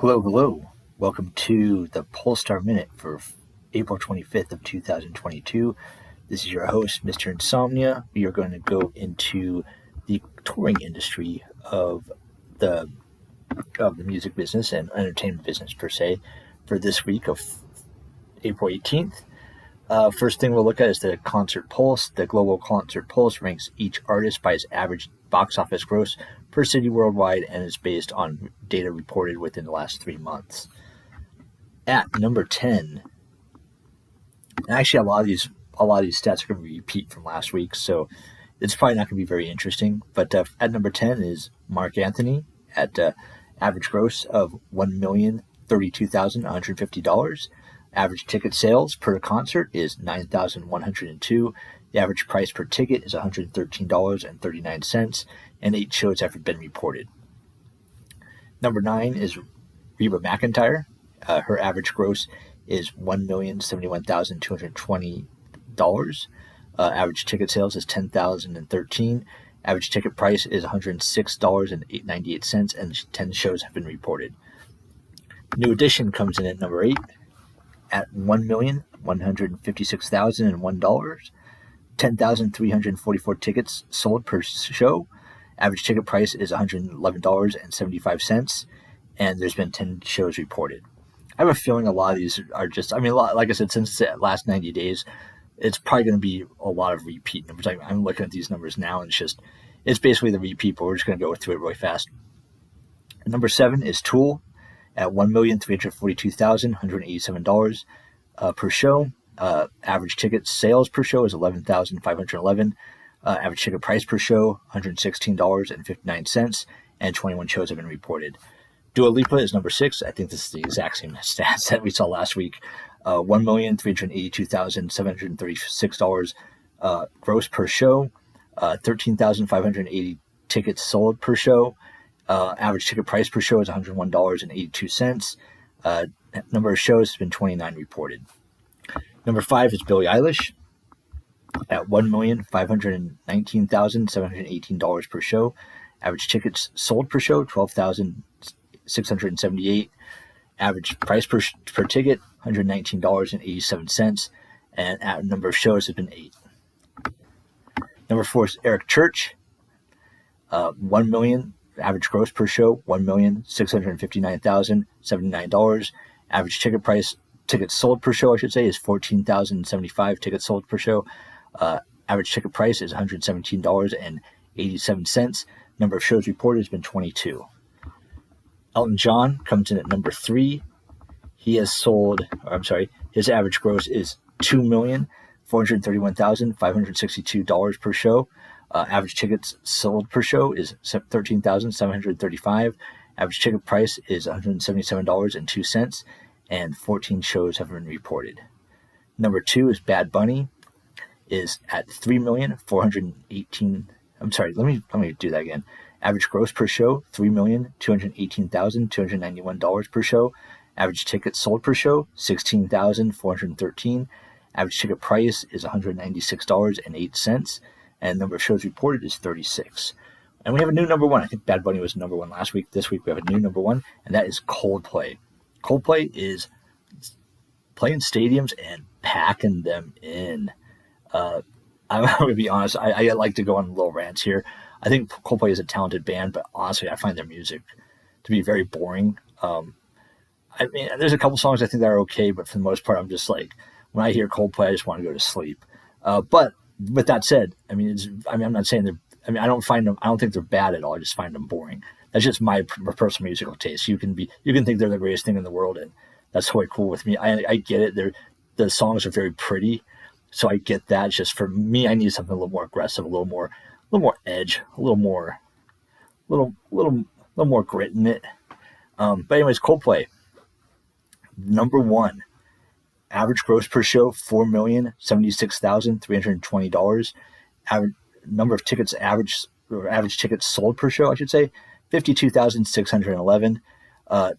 Hello, hello. Welcome to the Pollstar Minute for April 25th of 2022. This is your host, Mr. Insomnia. We are going to go into the touring industry of the music business and entertainment business per se for this week of April 18th. First thing we'll look at is the Concert Pulse. The Global Concert Pulse ranks each artist by his average box office gross per city worldwide and is based on data reported within the last 3 months. At number 10, and actually a lot of these stats are going to repeat from last week, so it's probably not going to be very interesting. But at number 10 is Mark Anthony at average gross of $1,032,150. Average ticket sales per concert is $9,102. The average price per ticket is $113.39, and 8 shows have been reported. Number 9 is Reba McEntire. Her average gross is $1,071,220. Average ticket sales is $10,013. Average ticket price is $106.98, and 10 shows have been reported. New Edition comes in at number 8 at $1,156,001. 10,344 tickets sold per show. Average ticket price is $111.75, and there's been 10 shows reported. I have a feeling a lot of these are just, like I said, since the last 90 days, it's probably going to be a lot of repeat numbers. I'm looking at these numbers now, and it's basically the repeat, but we're just going to go through it really fast. Number 7 is Tool at $1,342,187 per show. Average ticket sales per show is $11,511. Average ticket price per show, $116.59, and 21 shows have been reported. Dua Lipa is number 6. I think this is the exact same stats that we saw last week. $1,382,736 gross per show. 13,580 tickets sold per show. Average ticket price per show is $101.82. Number of shows has been 29 reported. Number 5 is Billie Eilish at $1,519,718 per show. Average tickets sold per show, 12,678. Average price per ticket, $119.87. And number of shows has been 8. Number 4 is Eric Church. $1 million. Average gross per show, $1,659,079. Average tickets sold per show, is 14,075 tickets sold per show. Average ticket price is $117.87. Number of shows reported has been 22. Elton John comes in at number 3. His average gross is $2,431,562 per show. Average tickets sold per show is 13,735. Average ticket price is $177.02, and 14 shows have been reported. Number 2 is Bad Bunny, is at $3,418,000. Let me do that again. Average gross per show, $3,218,291 per show. Average tickets sold per show, 16,413. Average ticket price is $196.08. And number of shows reported is 36. And we have a new number 1. I think Bad Bunny was number 1 last week. This week we have a new number 1, and that is Coldplay. Coldplay is playing stadiums and packing them in. I'm going to be honest, I like to go on little rants here. I think Coldplay is a talented band, but honestly, I find their music to be very boring. There's a couple songs I think that are okay, but for the most part, I'm just like, when I hear Coldplay, I just want to go to sleep. But with that said, I'm not saying they're. I don't think they're bad at all. I just find them boring. That's just my personal musical taste. You can think they're the greatest thing in the world, and that's totally cool with me. I get it. The songs are very pretty, so I get that. It's just for me, I need something a little more aggressive, a little more edge, a little more grit in it. But anyways, Coldplay, number 1. Average gross per show, $4,076,320. Average number of tickets average tickets sold per show, 52,611.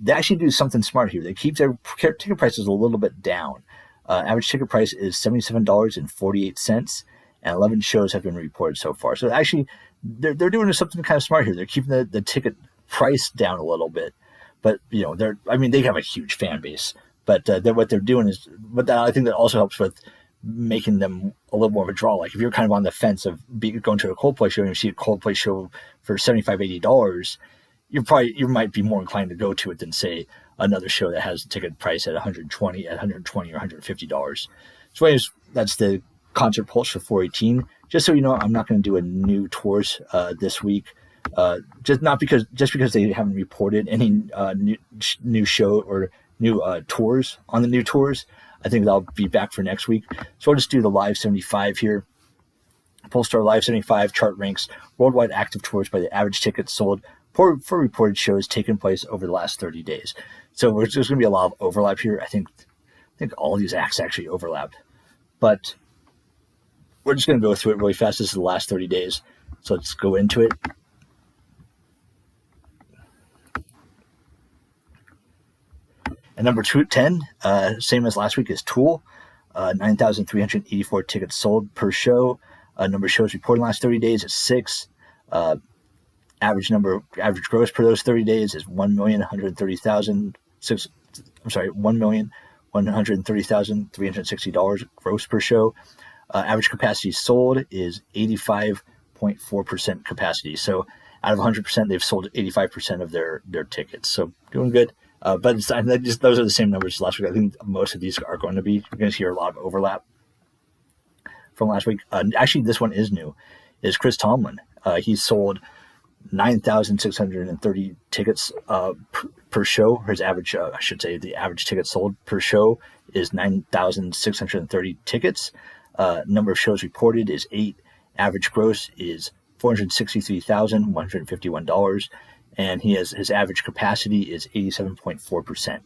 They actually do something smart here. They keep their ticket prices a little bit down. Average ticket price is $77.48, and 11 shows have been reported so far. So actually, they're doing something kind of smart here. They're keeping the ticket price down a little bit, but they have a huge fan base. But what they're doing is, but I think that also helps with making them a little more of a draw. Like if you're kind of on the fence of going to a Coldplay show and you see a Coldplay show for $75-$80, you might be more inclined to go to it than say another show that has a ticket price at $120 or $150. So anyways, that's the concert pulse for 418. Just so you know, I'm not going to do a new tours this week. Just because they haven't reported any new show or new tours on the new tours. I think I'll be back for next week. So I'll just do the Live 75 here. Pollstar Live 75 chart ranks worldwide active tours by the average tickets sold for reported shows taking place over the last 30 days. So there's going to be a lot of overlap here. I think all these acts actually overlap. But we're just going to go through it really fast. This is the last 30 days. So let's go into it. And number 10, same as last week, is Tool. 9,384 tickets sold per show. Number of shows reported in the last 30 days is 6. Average gross per those 30 days is $1,130,360 gross per show. Average capacity sold is 85.4% capacity. So out of 100%, they've sold 85% of their tickets. So doing good. But those are the same numbers as last week. I think most of these are going to be. You're going to hear a lot of overlap from last week. Actually, this one is new. Is Chris Tomlin. He sold 9,630 tickets per show. His average, the average ticket sold per show is 9,630 tickets. Number of shows reported is 8. Average gross is $463,151. And his average capacity is 87.4%.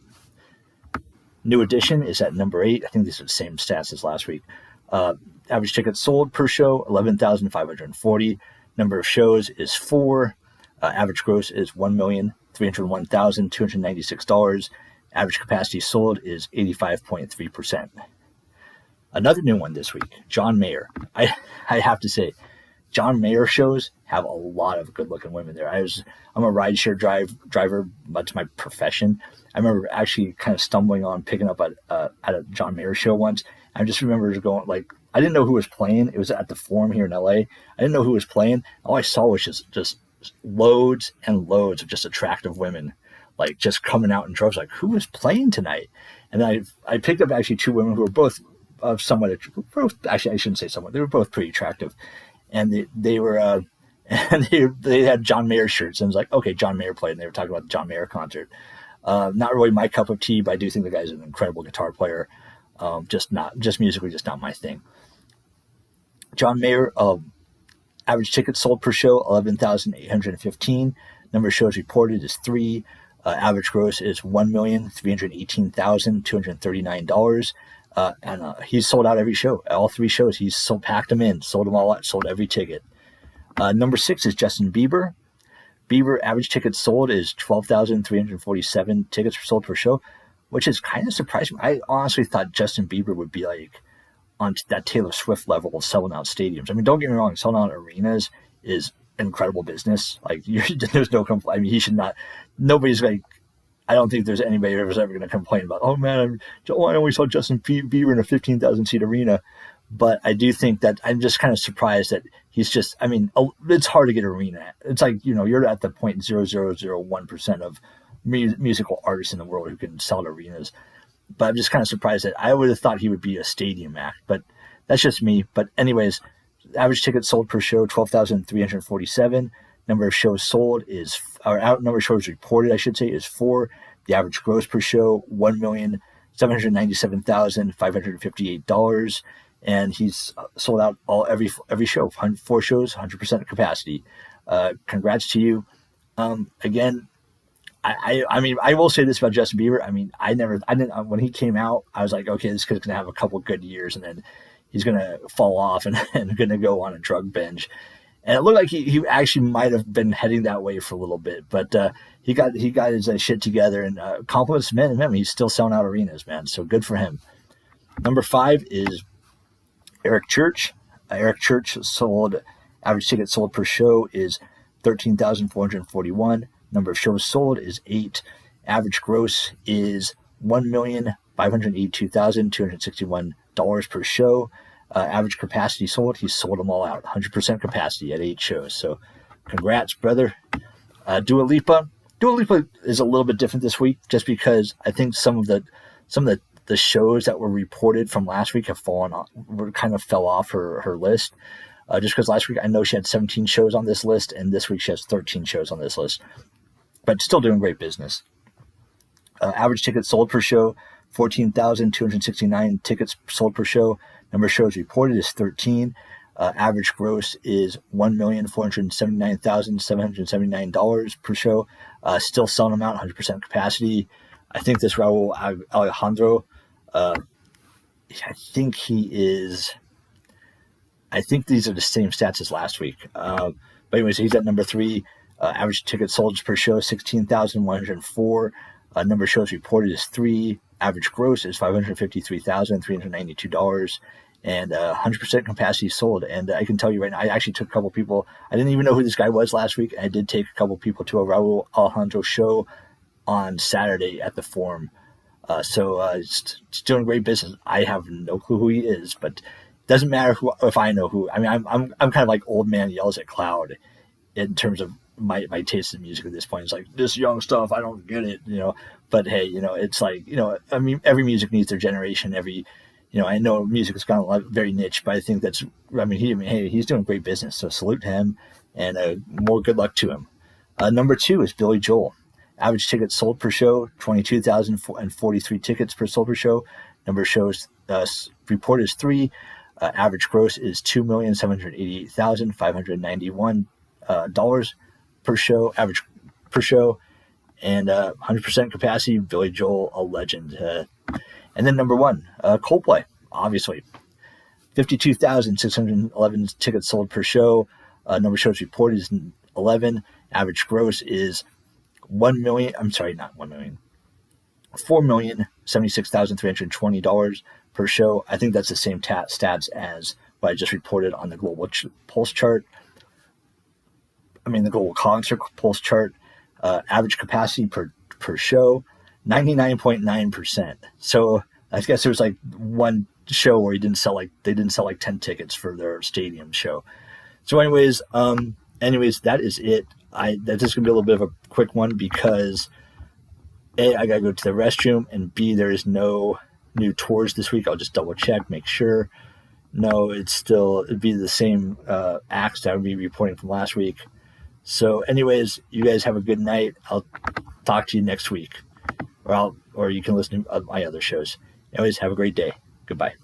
New addition is at number 8. I think these are the same stats as last week. Average tickets sold per show, 11,540. Number of shows is 4. Average gross is $1,301,296. Average capacity sold is 85.3%. Another new one this week, John Mayer. I have to say, John Mayer shows have a lot of good-looking women there. I'm a rideshare driver. That's my profession. I remember actually kind of stumbling on picking up at a John Mayer show once. I just remember going I didn't know who was playing. It was at the Forum here in LA. I didn't know who was playing. All I saw was just loads and loads of just attractive women, just coming out in droves. Who was playing tonight? And then I picked up actually 2 women who were both actually I shouldn't say somewhat. They were both pretty attractive. And they were, and they had John Mayer shirts, and it was okay, John Mayer played, and they were talking about the John Mayer concert. Not really my cup of tea, but I do think the guy's an incredible guitar player. Just musically, just not my thing. John Mayer, average tickets sold per show, 11,815. Number of shows reported is 3. Average gross is $1,318,239. And he's sold out every show. All 3 shows, he's packed them in, sold them all out, sold every ticket. Number 6 is Justin Bieber. Bieber average tickets sold is 12,347 tickets sold per show, which is kind of surprising. I honestly thought Justin Bieber would be on that Taylor Swift level of selling out stadiums. I mean, don't get me wrong, selling out arenas is incredible business. There's no complaint. I mean, he should not. Nobody's I don't think there's anybody who's ever going to complain about, oh man, I only saw Justin Bieber in a 15,000 seat arena. But I do think that I'm just kind of surprised that he's just, I mean, it's hard to get an arena. It's you're at the 0.0001% of musical artists in the world who can sell at arenas. But I'm just kind of surprised that I would have thought he would be a stadium act, but that's just me. But anyways, average tickets sold per show, 12,347. Number of shows sold number of shows reported, I should say, is 4. The average gross per show, $1,797,558. And he's sold out every show, 4 shows, 100% capacity. Congrats to you. Again, I mean, I will say this about Justin Bieber. I mean, I didn't, when he came out, I was okay, this kid's going to have a couple good years and then he's going to fall off and going to go on a drug binge. And it looked like he actually might have been heading that way for a little bit, but he got his shit together, and compliments to him. He's still selling out arenas, man. So good for him. Number 5 is Eric Church. Eric Church average ticket sold per show is 13,441. Number of shows sold is 8. Average gross is $1,582,261 per show. Average capacity sold, he sold them all out, 100% capacity at 8 shows. So congrats, brother. Dua Lipa is a little bit different this week, just because I think some of the shows that were reported from last week kind of fell off her list. Just because last week I know she had 17 shows on this list, and this week she has 13 shows on this list, but still doing great business. Average tickets sold per show, 14,269 tickets sold per show. Number of shows reported is 13. Average gross is $1,479,779 per show. Still selling them out, 100% capacity. I think this Raul Alejandro, I think these are the same stats as last week. But anyways, he's at number 3. Average tickets sold per show, 16,104. Number of shows reported is 3. Average gross is $553,392, and 100% capacity sold. And I can tell you right now, I actually took a couple people. I didn't even know who this guy was last week. I did take a couple people to a Raul Alejandro show on Saturday at the Forum. So it's doing great business. I have no clue who he is, but it doesn't matter if I know who. I mean, I'm kind of like old man yells at cloud in terms of my taste in music at this point. It's like, this young stuff, I don't get it, But hey, it's like, I mean, every music needs their generation. I know music has gone very niche, but I think he's doing great business. So salute to him, and more good luck to him. Number 2 is Billy Joel. Average tickets sold per show, 22,043 tickets sold per show. Number of shows reported is 3. Average gross is $2,788,591 per show, average per show, and 100% capacity. Billy Joel, a legend. And then number 1, Coldplay, obviously. 52,611 tickets sold per show. Number of shows reported is 11. Average gross is $4,076,320 per show. I think that's the same stats as what I just reported on the global pulse chart. The global concert pulse chart. Average capacity per show, 99.9%. So I guess there was like one show where they didn't sell like 10 tickets for their stadium show. So anyways, that is it. That's just gonna be a little bit of a quick one because A, I gotta go to the restroom, and B, there is no new tours this week. I'll just double check, make sure. No, it'd be the same acts that I would be reporting from last week. So anyways, you guys have a good night. I'll talk to you next week, or you can listen to my other shows. Anyways, have a great day. Goodbye.